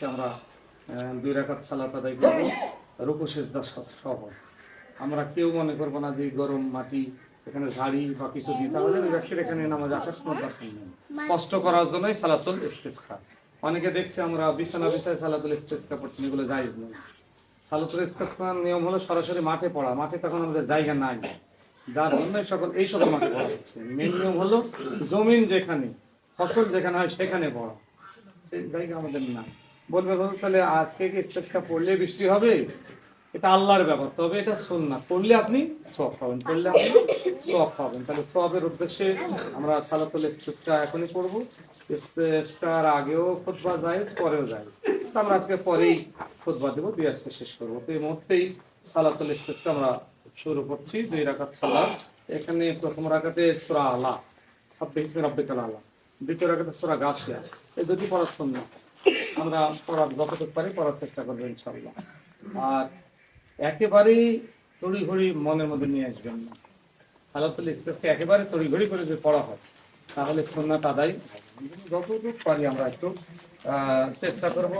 আমরা 2 রাকাত সালাত আদায় করবো রুকু সিজদা সহ। আমরা কেউ মনে করবো না যে গরম মাটি এখানে ঝাড়ি বা কিছু দিই, তাহলে ওই ব্যক্তির এখানে নামাজ আসার কোনো দরকার নেই। কষ্ট করার জন্যই সালাতুল ইস্তিসকা। অনেকে দেখছে আমরা বিছানা বিছায় সালাতুল ইস্তিসকা পড়ছি, এগুলো জায়েজ নেই। সালাতুল ইস্তিসকার নিয়ম হলো সরাসরি মাঠে পড়া। মাঠে তখন আমাদের জায়গা নাই, যার জন্য এই সকল মাঠে পড়া হচ্ছে। মেন নিয়ম হলো জমিন যেখানে, ফসল যেখানে হয় সেখানে পড়া, সেই জায়গা আমাদের না। বলবে তাহলে আজকে কি ইস্তেসকা পড়লে বৃষ্টি হবে? এটা আল্লাহর ব্যাপার, তবে এটা সুন্নাত। পড়লে আপনি সওয়াব পাবেন, পড়লে আপনি সওয়াব পাবেন। তাহলে সওয়াবের উদ্দেশ্যে আমরা সালাতুল ইস্তেসকা এখনই পড়ব। ইস্তেসকার আগেও খুতবা জায়েজ, পরেও জায়েজ। তো আমরা আজকে পরেই খুতবা দেব, দিয়ে আজকে শেষ করবো। তো এই মুহূর্তেই সালাতুল ইস্তেসকা আমরা শুরু করছি। 2 রাকাত সালাত। এখানে প্রথম রাকাতে সূরা আলা, সাব্বিহ ইসমে রাব্বিকাল আলা। দ্বিতীয় রাকাতে সূরা গাশিয়া। এই দুটি পড়ার সুন্নাত। আমরা পড়ার যতটুকু পারি পড়ার চেষ্টা করবো ইনশাল্লাহ। আর একেবারেই তড়িঘড়ি মনের মধ্যে নিয়ে আসবেন না। সালাতুল ইস্তেসকা একেবারে তড়িঘড়ি করে যদি পড়া হয় তাহলে সুন্নাত আদায় যতটুকু পারি আমরা একটু চেষ্টা করব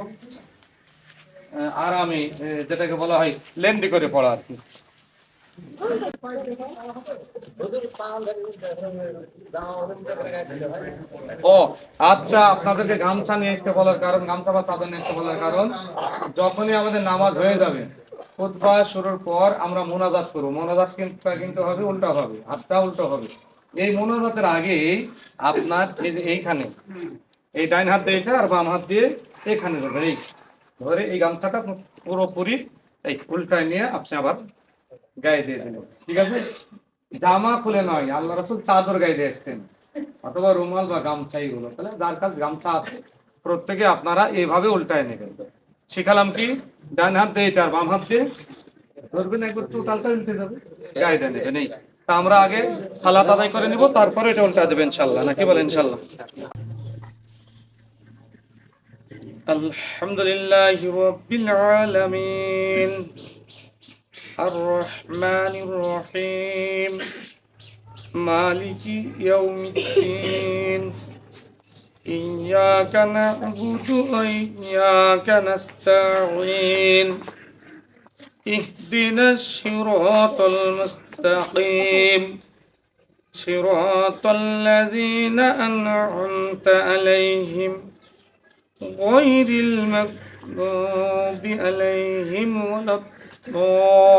আরামে, যেটাকে বলা হয় লেন্দি করে পড়া আর কি। ও আচ্ছা, আপনাদেরকে গামছা নিয়ে আসতে বলার কারণ, গামছা বা চাদর নিয়ে আসতে বলার কারণ, যখনই আমাদের নামাজ হয়ে যাবে খুতবা শুরুর পর আমরা মোনাজাত করব। মোনাজাত কিন্তু হবে উল্টা হবে, হাতটা উল্টো হবে। এই মোনাজাতের আগে আপনার এই যে এইখানে এই ডাইন হাত দিয়ে এটা আর বাম হাত দিয়ে এখানে ধরবেন, এই ধরে এই গামছাটা পুরোপুরি এই উল্টায় নিয়ে আপনি আবার গায়ে দিয়ে দিলেন, ঠিক আছে? জামা খুলে নয়, আল্লাহ রাসূল চাদর গায়ে দিয়ে আসতেন, অথবা রুমাল বা গামছা, এগুলো। তাহলে যার কাছে গামছা আছে প্রত্যেকে আপনারা এইভাবে উল্টায় নেবেন। শিখালাম কি, ডান হাত দিয়ে এটা আর বাম হাত দিয়ে ধরবেন, একবার টোটালটা উল্টে যাবে, গায়ে দিয়ে নেবেন। এই তা আমরা আগে সালাত আদায় করে নিব, তারপরে এটা উল্টা দেবেন ইনশাআল্লাহ, নাকি বলেন ইনশাআল্লাহ? আলহামদুলিল্লাহি রাব্বিল আলামিন আর রহমানির রহিম মালিকি ইয়াউমিদ্দিন إياك نعبد وإياك نستعين اهدنا الصراط المستقيم صراط الذين أنعمت عليهم غير المغضوب عليهم ولا الضالين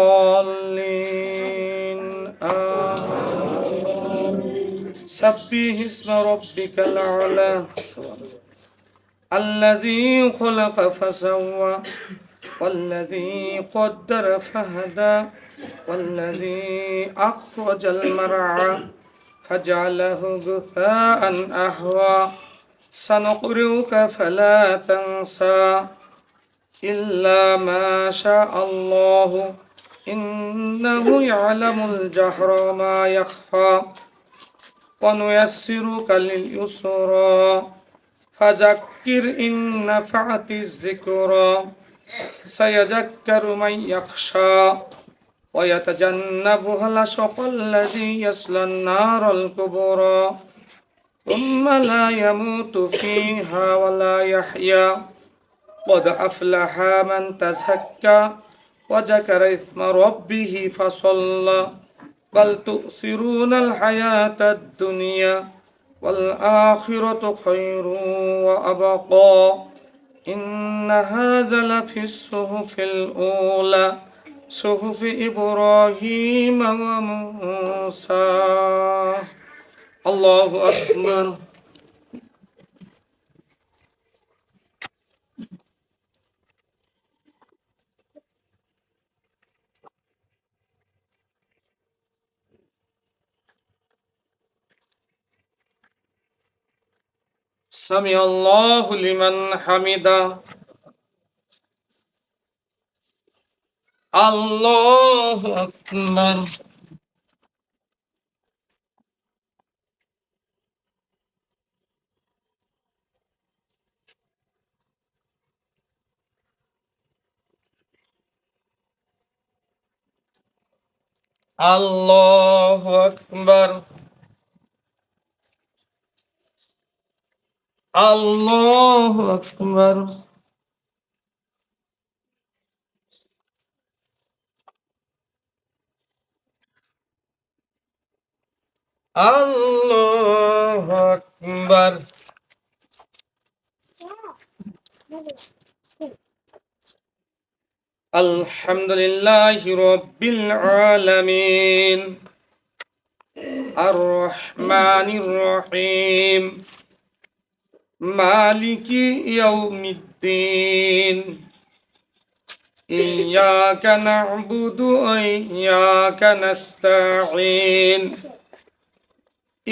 سبح اسم ربك الأعلى الذي خلق فسوى والذي قدر فهدى والذي أخرج المرعى فجعله غثاء أحوى سنقرئك فلا تنسى إلا ما شاء الله إنه يعلم الجهر وما يخفى ونيسرك لليسرى فذكر إن نفعت الذكرى سيذكر من يخشى ويتجنبها الأشقى الذي يصلى النار الكبرى ثم لا يموت فيها ولا يحيا قد أفلح من تزكى وذكر اسم ربه فصلى بل تؤثرون الحياة الدنيا والآخرة خير وأبقى إن هذا لفي الصحف الأولى صحف إبراهيم وموسى الله أكبر سمع الله لمن حمده الله أكبر الله أكبر الله أكبر আল্লাহু আকবার। আলহামদুলিল্লাহি রাব্বিল আলামিন আর রহমানির রহিম মালিকি ইয়াউমিদ্দিন ইয়াকা না'বুদু ওয়া ইয়াকা নাস্তাঈন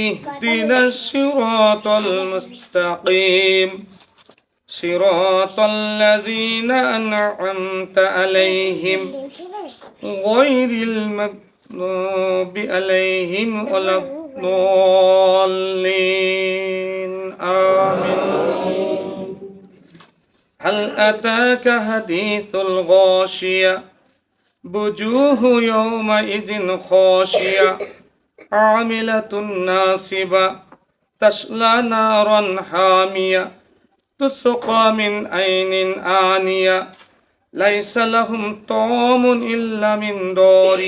ইহদিনাস সিরাতাল মুস্তাকিম সিরাতাল্লাযীনা আন'আমতা আলাইহিম গায়রিল মাগদুবি আলাইহিম ওয়ালাদ-দাল্লিন আমিন। هل أتاك حديث الغاشية وجوه يومئذ خاشعة عاملة ناصبة تصلى نارا حامية تسقى من عين آنية ليس لهم طعام إلا من ضار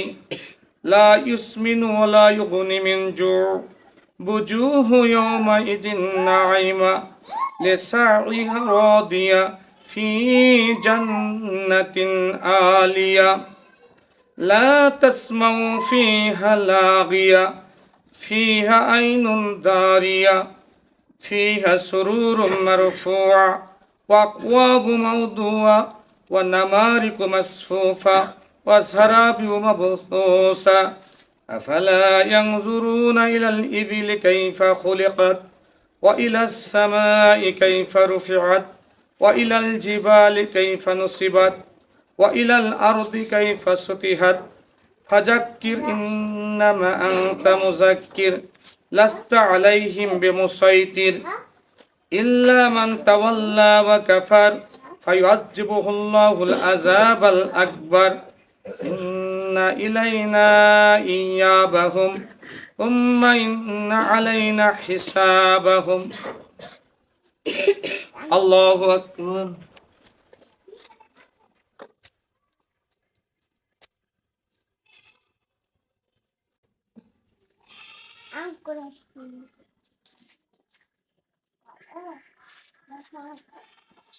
لا يسمن ولا يغني من جوع وجوه يومئذ ناعمة لسعيها راضية في جنة عالية لا تسمع فيها لاغية فيها عين دارية فيها سرور مرفوعة وأكواب موضوعة ونمارق مصفوفة وزرابي مبثوثة أفلا ينظرون إلى الإبل كيف خلقت وإلى السماء كيف رفعت وإلى الجبال كيف نصبت وإلى الأرض كيف سطحت فذكر إنما أنت مذكر لست عليهم بمسيطر إلا من تولى وكفر فيعذبه الله العذاب الأكبر إن إلينا إيابهم ثم إن علينا حسابهم الله أكبر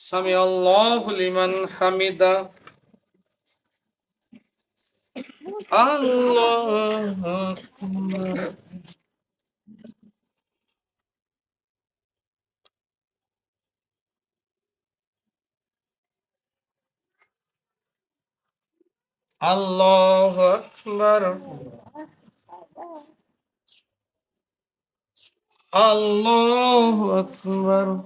سمع الله لمن حمده الله أكبر الله أكبر الله أكبر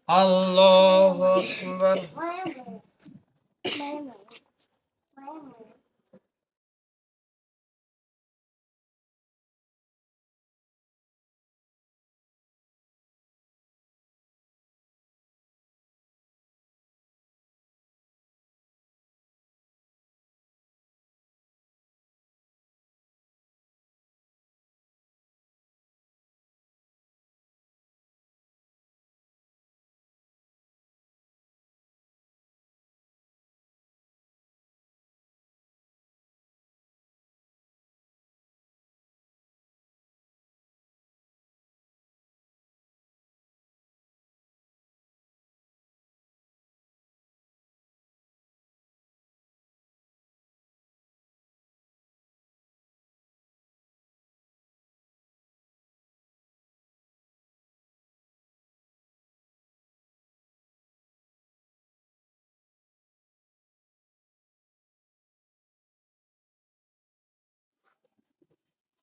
الله أكبر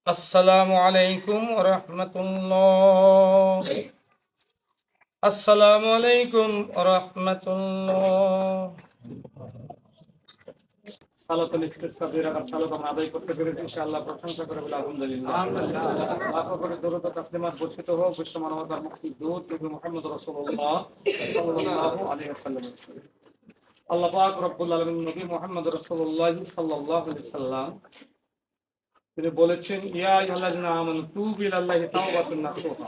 السلام عليكم ورحمة الله السلام عليكم ورحمة الله সালাতুল ইস্তিসকা দুই রাকাত সালাত আমরা আদায় করতে পেরেছি ইনশাআল্লাহ প্রশংসা করে বলি আলহামদুলিল্লাহ আলহামদুলিল্লাহ লাখো কোটি দরুদ ও তাসলিমাত বর্ষিত হোক বিশ্ব মানবতার মুক্তি দূত নবী মুহাম্মদ রাসূলুল্লাহ সাল্লাল্লাহু আলাইহি ওয়াসাল্লাম। আল্লাহ পাক রব্বুল আলামিন নবী মুহাম্মদ রাসূলুল্লাহ সাল্লাল্লাহু আলাইহি ওয়াসাল্লাম তিনি বলেছেন ইয়া আইয়ুহাল্লাযিনা আমানু তুবু ইলাল্লাহি তাওবাতান নাসুহা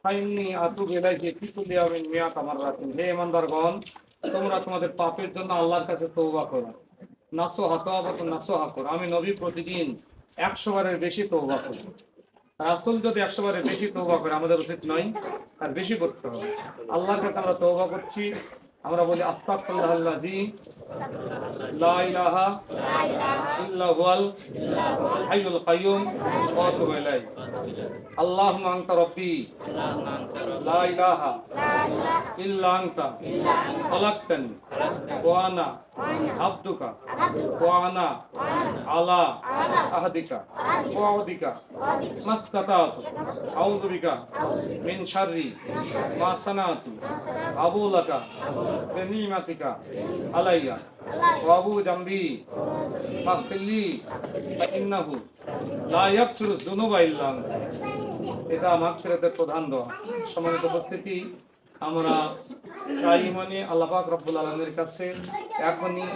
ফাইন্নী আতুবু ইলাইহি ফি কুল্লি ইয়াউমিন মিয়াতা মাররাতিন। হে ঈমানদারগণ, তোমরা তোমাদের পাপের জন্য আল্লাহর কাছে তওবা করো। নাসুহা তাওবাতুন নাসুহা করো। আমি নবী প্রতিদিন 100 বারের বেশি তওবা করি। রাসূল যদি 100 বারের বেশি তওবা করে, আমাদের উচিত নয় আর বেশি করতে হবে। আল্লাহর কাছে আমরা তওবা করছি, আমরা বলি আস্তাগফিরুল্লাহাল্লাযী লা ইলাহা ইল্লা হুয়াল হাইয়ুল কাইয়্যুম ওয়া আতুবু ইলাইহি। আল্লাহুম্মা আনতা রাব্বী লা ইলাহা ইল্লা আনতা খালাকতানি ওয়া আনা আবদুকা ওয়া আনা আলা আহদিকা ওয়া ওয়াদিকা মাস্তাতাতু আউযু বিকা মিন শাররি মা সানাতু আবু লাকা বিনিমাতিকা আলাইয়া ওয়া আবু জামবি ফাগফিরলি ফাইন্নাহু লা ইয়াগফিরুয যুনুবা ইল্লা আনতা। এটা মাগফিরাতের প্রধান দোয়া। সম্মানিত উপস্থিতি, আমরা তাই মানে আল্লাহ পাক রব্বুল আলামিনের কাছে এখনই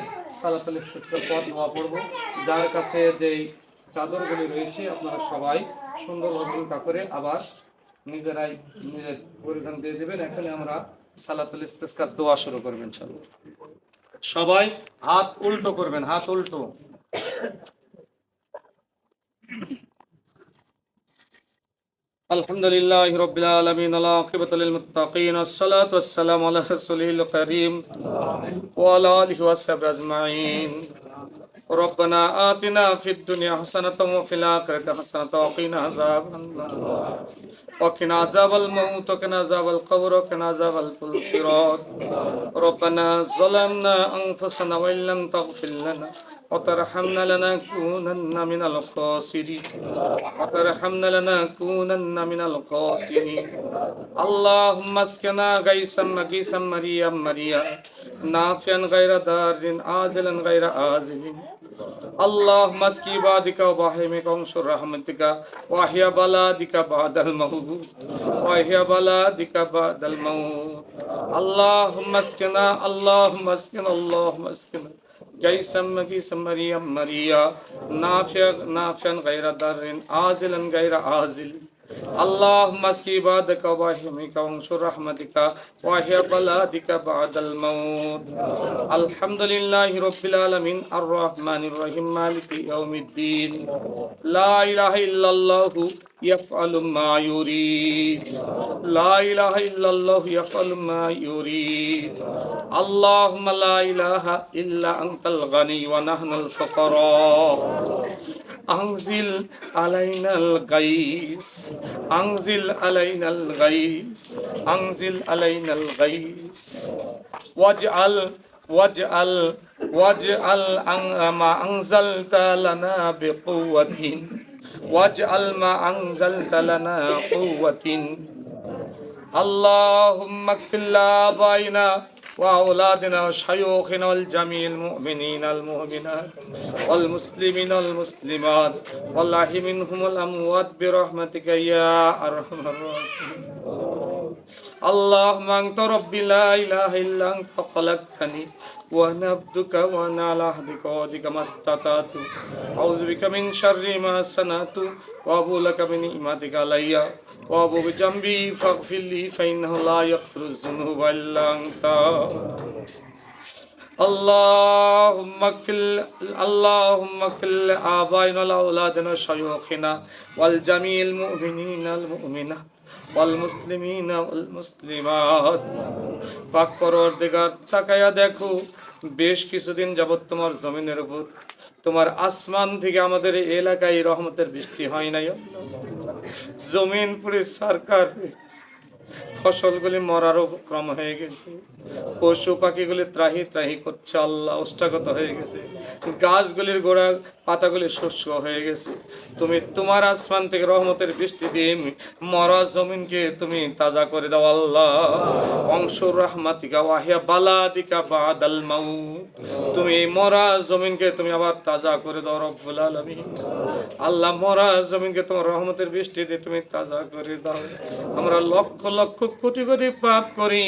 সালাতুল ইস্তিগফার পড়ব, দোয়া পড়ব। যার কাছে যেই চাদরগুলি রয়েছে আপনারা সবাই সুন্দরভাবে উল্টা করে আবার নিজেরাই নিজের পরিধান দিয়ে দেবেন। এখানে আমরা সালাতুল ইস্তিগফার দোয়া শুরু করবেন। ইনশাআল্লাহ সবাই হাত উল্টো করবেন, হাত উল্টো। আলহামদুলিল্লাহি রাব্বিল আলামিন, আল-আকিবাতু লিল মুত্তাকিন, ওয়াস-সালাতু ওয়াস-সালামু আলা রাসূলিল কারীম ওয়া আলা আলিহি ওয়া সাহবিহি আজমাইন। রব্বানা আতিনা ফিদ দুনিয়া হাসানাতাও ওয়া ফিল আখিরাতি হাসানাতাও ওয়া কিনা আযাবান নার ওয়া কিনা আযাবাল মাউত ওয়া কিনা আযাবাল কবর ওয়া কিনা আযাবাল সিরাত। রব্বানা যালামনা আনফুসানা ওয়া ইল্লাম তাগফির লানা وترحمنا لنكونن من الخاسرين وترحمنا لنكونن من الخاسرين. اللهم اسقنا غيثا مغيثا مريا مريا نافعا غير ضار عاجلا غير آجل. اللهم اسقي عبادك وبهائمك وانشر رحمتك واحيا بلادك بعد الموت واحيا بلادك بعد الموت. اللهم اسقنا اللهم اسقنا اللهم اسقنا غيثا مغيثا مريا مريا نافعا غير ضار عاجلا غير آجل. اللهم اسقي عبادك وبهائمك وانشر رحمتك واحيا بلادك بعد الموت. الحمد لله رب العالمين الرحمن الرحيم مالك يوم الدين. لا إله إلا الله يفعل ما يريد. لا إله إلا الله يفعل ما يريد. اللهم لا إله إلا أنت الغني ونحن الفقراء. أنزل علينا الغيث أنزل علينا الغيث أنزل علينا الغيث واجعل ما أنزلت لنا بقوة واجعل ما أنزلت لنا قوة. اللهم اغفر لآبائنا وأولادنا وشيوخنا والجميع المؤمنين والمؤمنات والمسلمين والمسلمات والله منهم الأموات برحمتك يا أرحم الراحمين. اللهم أنت ربي لا إله إلا أنت خلقتني وأنا عبدك وأنا على عهدك ووعدك ما استطعت أعوذ بك من شر ما صنعت وأبوء لك بنعمتك علي وأبوء بذنبي فاغفر لي فإنه لا يغفر الذنوب إلا أنت. اللهم اغفر لآبائنا وأولادنا وشيوخنا والجميع المؤمنين والمؤمنات والمسلمين والمسلمات. পাক পরওয়ারদিগার, তাকায়া দেখো বেশ কিছুদিন যাবত তোমার জমিনের উপর, তোমার আসমান থেকে আমাদের এলাকায় রহমতের বৃষ্টি হয় নাই। জমিন পুরে সরকার, ফসলগুলি মরারও ক্রম হয়ে গেছে, পশু পাখিগুলি ত্রাহি ত্রাহি করছে, আল্লাহ ওষ্ঠাগত হয়ে গেছে, গাছগুলির গোড়া পাতাগুলি শুষ্ক হয়ে গেছে। তুমি তোমার আসমান থেকে রহমতের বৃষ্টি দিয়ে মরা জমিনকে তুমি তাজা করে দাও আল্লাহ। অংশুর রাহমাতিকা ওয়াহিয়া বালাদিকা বাদাল মাউত, তুমি এই মরা জমিনকে তুমি আবার তাজা করে দাও রব্বুল আলামিন। আল্লাহ মরা জমিনকে তোমার রহমতের বৃষ্টি দিয়ে তুমি তাজা করে দাও। আমরা লক্ষ লক্ষ কোটি কোটি পাপ করি,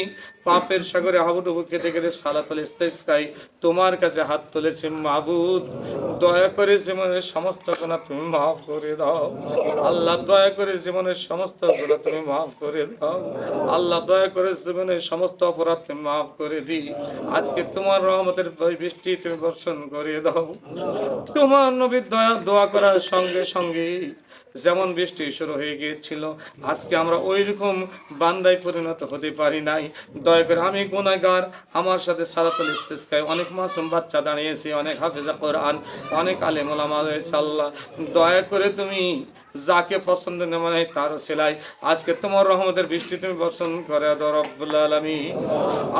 পাপের সাগরে হাবুডুবু খেতে খেতে সালাতুল ইস্তেসকাই তোমার কাছে হাত তুলেছি মাবুদ, দয়া করে জীবনের সমস্ত গুনাহ তুমি মাফ করে দাও আল্লাহ, দয়া করে জীবনের সমস্ত গুনাহ তুমি মাফ করে দাও আল্লাহ, দয়া করে জীবনের সমস্ত অপরাধ তুমি মাফ করে দি। আজকে তোমার রহমতের বৃষ্টি তুমি বর্ষণ করে দাও। তোমার নবীর দোয়া করার সঙ্গে সঙ্গে যেমন বৃষ্টি শুরু হয়ে গিয়েছিল, আজকে আমরা ওই রকম বান্দায় পরিণত হতে পারি নাই। দয়া করে, আমি গুনাহগার, আমার সাথে সালাতুল ইস্তেসকায় অনেক মাসুম বাচ্চা দাঁড়িয়েছে, অনেক হাফেজা কোরআন, অনেক আলেম ওলামা রয়েছে আল্লাহ, দয়া করে তুমি যাকে পছন্দ নেই তারও সেলাই আজকে তোমার রহমতের বৃষ্টি তুমি বর্ষণ করে দাও রব্বুল আলামিন।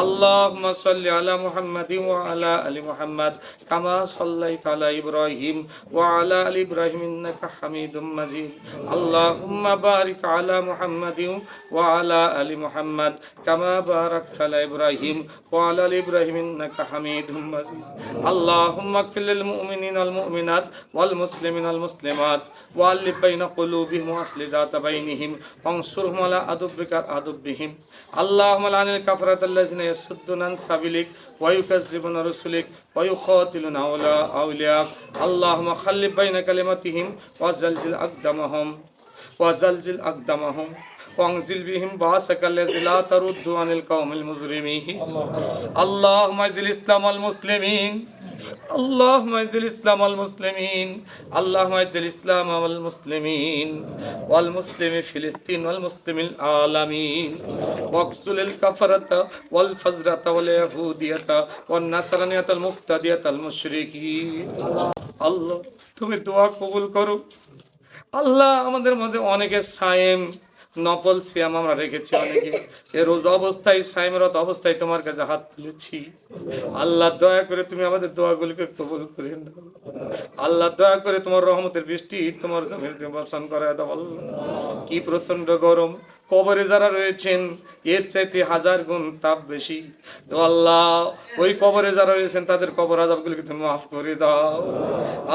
আল্লাহুম্মা সাল্লি আলা মুহাম্মাদিন ওয়া আলা আলি মুহাম্মাদ কামা সাল্লাইতা আলা ইব্রাহিম ওয়া আলা আলি ইব্রাহিম ইন্নাকা হামিদুম মাজিদ। আল্লাহুম্মা বারিক আলা মুহাম্মাদিন ওয়া আলা আলি মুহাম্মাদ কামা বারাকতা আলা ইব্রাহিম ওয়া আলা আলি ইব্রাহিম ইন্নাকা হামিদুম মাজিদ। আল্লাহুম্মা ইগফির লিল মুমিনিনা ওয়াল মুমিনাত ওয়াল মুসলিমিনা ওয়াল মুসলিমাত ওয়া আলিফ বাইনা কুলুবিহিম ওয়া আসলিহ যাতা বাইনিহিম ওয়ানসুরহুম আলা আদুব্বিহিম। আল্লাহুম্মা লানিল কাফারাতাল্লাযিনা ইয়াসুদ্দুনা আন সাবিলিক ওয়া ইউকাজ্জিবুনা রাসূলিক ওয়া ইউখাতিলুনা আউলিয়াক। আল্লাহুম্মা খাল্লিফ বাইনা কালিমাতিহিম ওয়া জালজিল আকদামাহুম وانزل بهم باسك الذي لا ترد عن القوم المجرمين. اللهم اعز الاسلام والمسلمين، اللهم اعز الاسلام والمسلمين، اللهم اعز الاسلام والمسلمين والمسلمين فلسطين والمسلمين العالمين، واقتل الكفرة والفجرة واليهودية والنصرانية المبتدعة المشركين. আল্লাহ তুমি দোয়া কবুল করো আল্লাহ। আমাদের মধ্যে অনেকে সায়েম নফল সিয়াম আমরা রেখেছি, অনেকে এ রোজ অবস্থায় সাইমরত অবস্থায় তোমার কাছে হাত তুলেছি আল্লাহ, দয়া করে তুমি আমাদের দোয়াগুলিকে কবুল করে নাও আল্লাহ, দয়া করে তোমার রহমতের বৃষ্টি তোমার জমিতে বর্ষণ করে দাও আল্লাহ। কি প্রচন্ড গরম, কবরে যারা রয়েছেন এর চাইতে 1000 গুণ তাপ বেশি আল্লাহ, ওই কবরে যারা রয়েছেন তাদের কবর আযাবগুলিকে তুমি মাফ করে দাও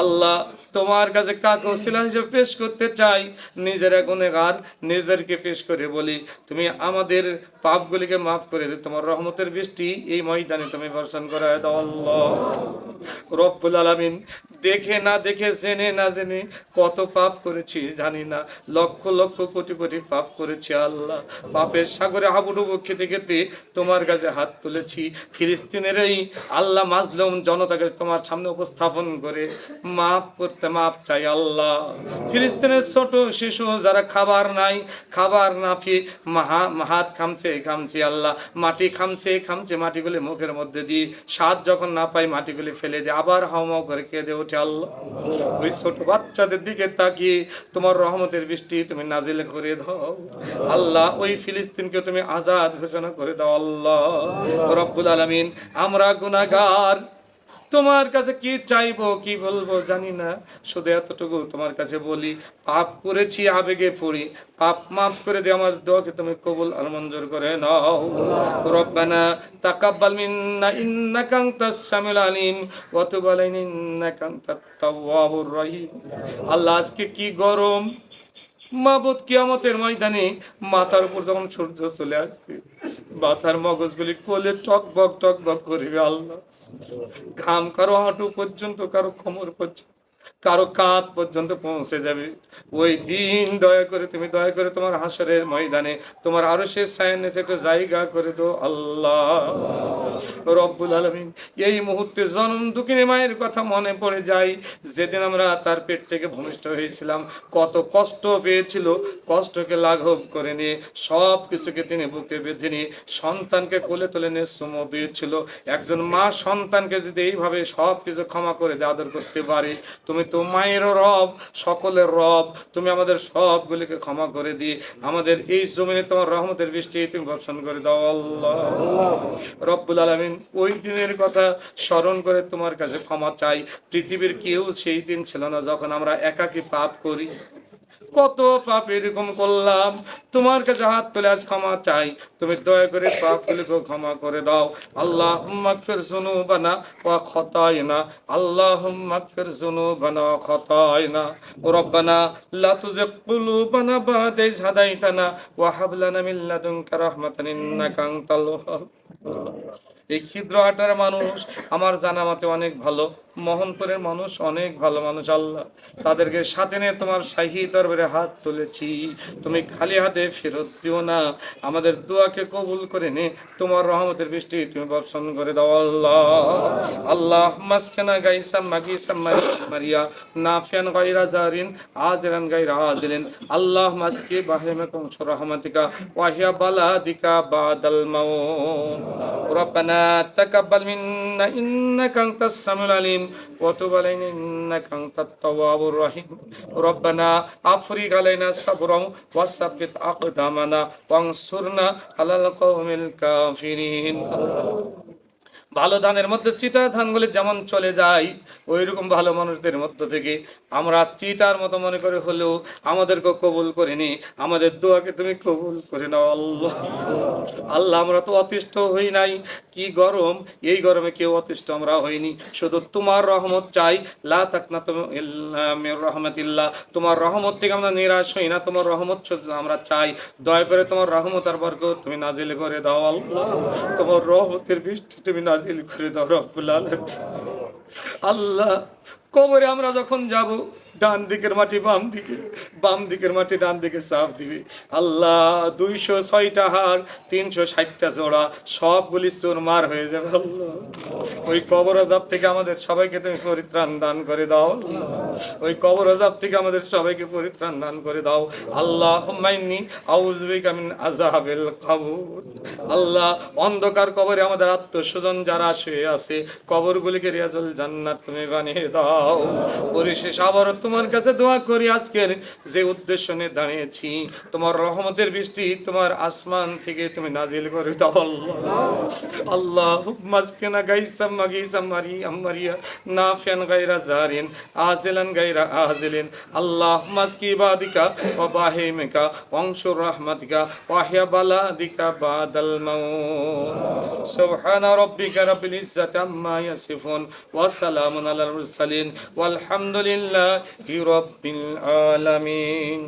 আল্লাহ। তোমার কাছে কাকে ওসিলা হিসেবে পেশ করতে চাই, নিজেরা গুনেগার নিজেদেরকে পেশ করে বলি তুমি আমাদের পাপগুলিকে মাফ করে দে, তোমার রহমতের বৃষ্টি এই ময়দানে তুমি বর্ষণ করে দাও আল্লাহ রব্বুল আলামিন। দেখে না দেখে, জেনে না জেনে কত পাপ করেছি জানি না, লক্ষ লক্ষ কোটি কোটি পাপ করেছি আল্লাহ। পাপের সাগরে হাবুডুবু খেতে খেতে তোমার কাছে হাত তুলেছি। ফিলিস্তিনের এই আল্লাহ মাজলুম জনতাকে তোমার সামনে উপস্থাপন করে মাফ করতে মাফ চাই আল্লাহ। ফিলিস্তিনের ছোট শিশু যারা খাবার নাই, খাবার না পেয়ে হাত খামছে আল্লাহ, মাটি খামছে মাটিগুলি মুখের মধ্যে দিয়ে স্বাদ যখন না পাই মাটিগুলি ফেলে দিয়ে আবার হাওমাও করে কেঁদে ওঠে আল্লাহ। ওই ছোট বাচ্চাদের দিকে তাকিয়ে তোমার রহমতের বৃষ্টি তুমি নাজিল করে দাও আল্লাহ। ওই ফিলিস্তিনকে তুমি আজাদ ঘোষণা করে দাও আল্লাহ রব্বুল আলামিন। আমরা গুনাহগার, তোমার কাছে কি চাইবো কি বলবো জানি না, শুধু এতটুকু তোমার কাছে বলি, পাপ করেছি আবেগে পড়ি, পাপ মাফ করে দে, আমার দোয়াকে তুমি কবুল আর মঞ্জুর করে নাও। রব্বানা তাকাব্বাল মিন্না ইন্নাকা আনতাস সামিউল আলিম ওয়া তুব আলাইনা ইন্নাকা আনতাত তাওয়াবুর রহিম। আল্লাহ আজকে কি গরম মাবুদ, কিয়ামতের ময়দানে মাথার উপর যখন সূর্য চলে আসবে মাথার মগজগুলি কোলে টকবক করবে আল্লাহ। ঘাম কারো হাঁটু পর্যন্ত, কারো কোমর পর্যন্ত, কারো কাঁধ পর্যন্ত পৌঁছে যাবে। ওই দিন দয়া করে তোমার হাসরের ময়দানে তোমার আরশের ছায়ার নিচে একটা জায়গা করে দাও আল্লাহ রব্বুল আলামিন। এই মুহূর্তে জনম দুঃখিনী মায়ের কথা মনে পড়ে যায়, যেদিন আমরা তার পেট থেকে ভূমিষ্ঠ হয়েছিলাম, কত কষ্ট পেয়েছিল, কষ্টকে লাঘব করে নিয়ে সব কিছুকে তিনি বুকে বেঁধে নিয়ে সন্তানকে কোলে তুলে নিয়ে চুমো দিয়েছিল। একজন মা সন্তানকে যদি এইভাবে সব কিছু ক্ষমা করে দিয়ে আদর করতে পারে, তুমি তো মায়েরও রব, সকলের রব, তুমি আমাদের সবগুলিকে ক্ষমা করে দিয়ে আমাদের এই জমিনে তোমার রহমতের বৃষ্টি তুমি বর্ষণ করে দাও আল্লাহ রব্বুল আলামিন। ওই দিনের কথা স্মরণ করে তোমার কাছে ক্ষমা চাই। পৃথিবীর কেউ সেই দিন ছিল না যখন আমরা একাকী পাপ করি, কত পাপ এরকম করলাম, তোমার কাছে হাত তুলে আজ ক্ষমা চাই, তুমি দয়া করে পাপগুলিকে ক্ষমা করে দাও। আল্লাহুম্মা গফির যুনুবানা ওয়া খাতায়না, আল্লাহুম্মা গফির যুনুবানা ওয়া খাতায়না, রব্বানা লা তুযিগ কুলুবানা বা'দা ইয হাদাইতানা ওয়া হাব লানা মিন লাদুনকা রাহমাতান ইন্নাকা আনতাল ওয়াহ্হাব। এই ক্ষুদ্র হাটার মানুষ আমার জানা মতে অনেক ভালো, মোহনপুরের মানুষ অনেক ভালো মানুষ। আল্লাহ, তাদেরকে সাথে নিয়ে তোমার শাহী দরবারে হাত তুলেছি, তুমি খালি হাতে ফেরত দিও না, আমাদের দোয়াকে কবুল করে নে, তোমার রহমতের বৃষ্টি তুমি বর্ষণ করে দাও। আল্লাহ আল্লাহ মাসকানা গাইসাম মাগিসাম মারিয়া নাফিয়ান গায়রা জারিন আজিরান গায়রা আজিলিন, আল্লাহ মাসকি বাহিমাকুম রহমাতিকা ওয়াহিয়া বালাদিকা বাদাল মাউত। রব্বানা তাকাব্বাল মিন্না ইন্নাকা আনতাস সামিউল আলিম ওয়া তুব আলাইনা ইন্নাকা আনতাত তাওয়াবুর রহিম। রব্বানা আফরিগ আলাইনা সাবরান ওয়া সাব্বিত আকদামানা ওয়ানসুরনা আলাল কওমিল কাফিরিন। ভালো ধানের মধ্যে চিটা ধানগুলি যেমন চলে যায়, ওই রকম ভালো মানুষদের মধ্য থেকে আমরা চিটার মতো মনে করে হলেও আমাদেরকে কবুল করে নি, আমাদের দোয়াকে তুমি কবুল করে নাও। আল্লাহ আল্লাহ, আমরা তো অতিষ্ঠ হই নাই, কি গরম, এই গরমে কেউ অতিষ্ঠ আমরা হইনি, শুধু তোমার রহমত চাই। লা তাকনাতু ইল্লা মির রাহমাতিল্লাহ, তোমার রহমত থেকে আমরা নিরাশ হই না, তোমার রহমত শুধু আমরা চাই। দয়া করে তোমার রহমত আর বরকত তুমি নাজিল করে দাও। আল্লাহ, তোমার রহমতের বৃষ্টি তুমি নাজিল করে দাও রব্বুল আলামিন। আল্লাহ, কবরে আমরা যখন যাব, ডান দিকের মাটি বাম দিকে, বাম দিকের মাটি ডান দিকে চাপ দিবে। আল্লাহ, 206টা হাড়, 360টা জোড়া, সবগুলি চুরমার হয়ে যাবে। আল্লাহ, ওই কবর আযাব থেকে আমাদের সবাইকে তুমি পরিত্রাণ দান করে দাও। ওই কবর আযাব থেকে আমাদের সবাইকে পরিত্রাণ দান করে দাও। আল্লাহুম্মা ইন্নী আউযু বিকা মিন আযাবিল কবর। আল্লাহ, অন্ধকার কবরে আমাদের আত্মস্বজন যারা শুয়ে আছে, কবরগুলিকে রিয়াজুল জান্নাত তুমি বানিয়ে দাও। পরিশেষে আবার তোমার কাছে দোয়া করি, আজকের যে উদ্দেশ্য নিয়ে দাঁড়িয়েছি, তোমার রহমতের বৃষ্টি তোমার আসমান থেকে তুমি নাজিল করে দাও। আল্লাহ মাসকিনা গাইসাম মাগিসাম মারিয়া নাফিয়ান গায়রা জারিন আজিলান গায়রা আজিলিন, আল্লাহ মাসকি বাদিকা ওয়া বাহিমিকা ওয়ানসুর রাহমাতিকা ওয়াহিয়া বালাদিকা বাদাল মাউত। সুবহানা রাব্বিকা রাব্বিল ইজ্জাতি আম্মা ইয়াসিফুন ওয়া সালামুন আলাল মুরসালিন ওয়ালহামদুলিল্লাহি রাব্বিল আলামিন।